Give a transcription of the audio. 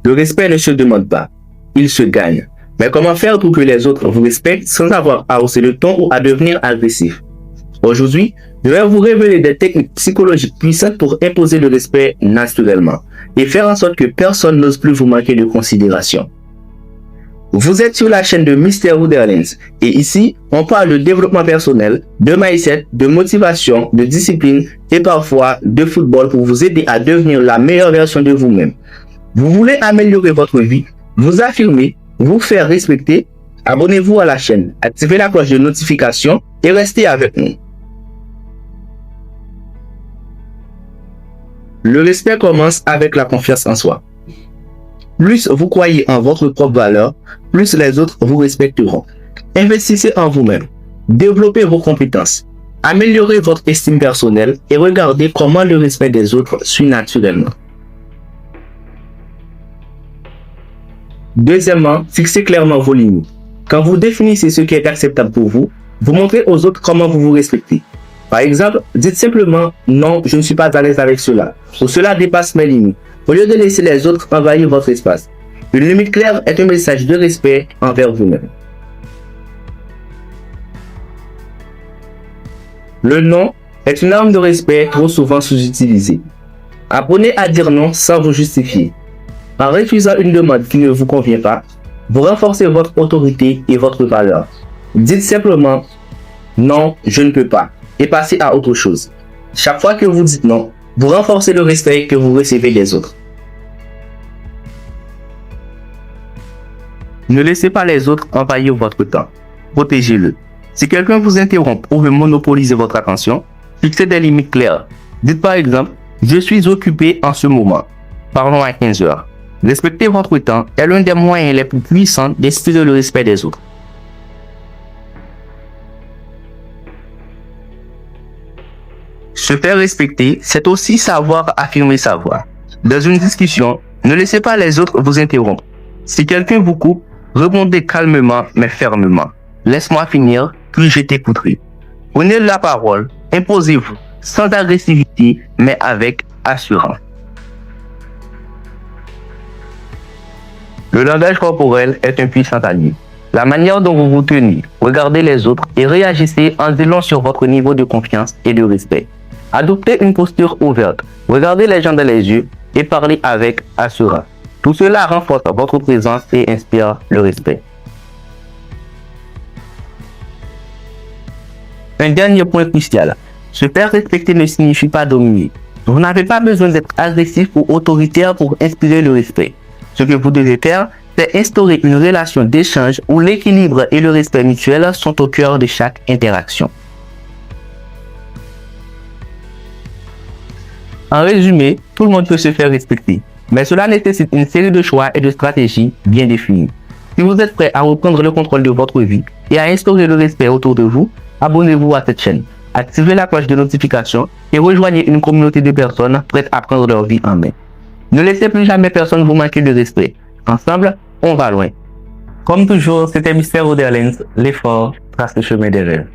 Le respect ne se demande pas, il se gagne. Mais comment faire pour que les autres vous respectent sans avoir à hausser le ton ou à devenir agressif? Aujourd'hui, je vais vous révéler des techniques psychologiques puissantes pour imposer le respect naturellement et faire en sorte que personne n'ose plus vous manquer de considération. Vous êtes sur la chaîne de Mr. Wonderlands et ici, on parle de développement personnel, de mindset, de motivation, de discipline et parfois de football pour vous aider à devenir la meilleure version de vous-même. Vous voulez améliorer votre vie, vous affirmer, vous faire respecter? Abonnez-vous à la chaîne, activez la cloche de notification et restez avec nous. Le respect commence avec la confiance en soi. Plus vous croyez en votre propre valeur, plus les autres vous respecteront. Investissez en vous-même, développez vos compétences, améliorez votre estime personnelle et regardez comment le respect des autres suit naturellement. Deuxièmement, fixez clairement vos limites. Quand vous définissez ce qui est acceptable pour vous, vous montrez aux autres comment vous vous respectez. Par exemple, dites simplement « Non, je ne suis pas à l'aise avec cela » ou « Cela dépasse mes limites » au lieu de laisser les autres envahir votre espace. Une limite claire est un message de respect envers vous-même. Le non est une arme de respect trop souvent sous-utilisée. Apprenez à dire non sans vous justifier. En refusant une demande qui ne vous convient pas, vous renforcez votre autorité et votre valeur. Dites simplement « Non, je ne peux pas » et passez à autre chose. Chaque fois que vous dites non, vous renforcez le respect que vous recevez des autres. Ne laissez pas les autres envahir votre temps. Protégez-le. Si quelqu'un vous interrompt ou veut monopoliser votre attention, fixez des limites claires. Dites par exemple « Je suis occupé en ce moment. Parlons à 15 heures. » Respecter votre temps est l'un des moyens les plus puissants d'inspirer le respect des autres. Se faire respecter, c'est aussi savoir affirmer sa voix. Dans une discussion, ne laissez pas les autres vous interrompre. Si quelqu'un vous coupe, répondez calmement mais fermement. Laisse-moi finir, puis je t'écouterai. Prenez la parole, imposez-vous, sans agressivité mais avec assurance. Le langage corporel est un puissant allié. La manière dont vous vous tenez, regardez les autres et réagissez en dit long sur votre niveau de confiance et de respect. Adoptez une posture ouverte, regardez les gens dans les yeux et parlez avec assurance. Tout cela renforce votre présence et inspire le respect. Un dernier point crucial. Se faire respecter ne signifie pas dominer. Vous n'avez pas besoin d'être agressif ou autoritaire pour inspirer le respect. Ce que vous devez faire, c'est instaurer une relation d'échange où l'équilibre et le respect mutuel sont au cœur de chaque interaction. En résumé, tout le monde peut se faire respecter, mais cela nécessite une série de choix et de stratégies bien définies. Si vous êtes prêt à reprendre le contrôle de votre vie et à instaurer le respect autour de vous, abonnez-vous à cette chaîne, activez la cloche de notification et rejoignez une communauté de personnes prêtes à prendre leur vie en main. Ne laissez plus jamais personne vous manquer de respect. Ensemble, on va loin. Comme toujours, c'était Mr. Wonderlands, l'effort trace le chemin des rêves.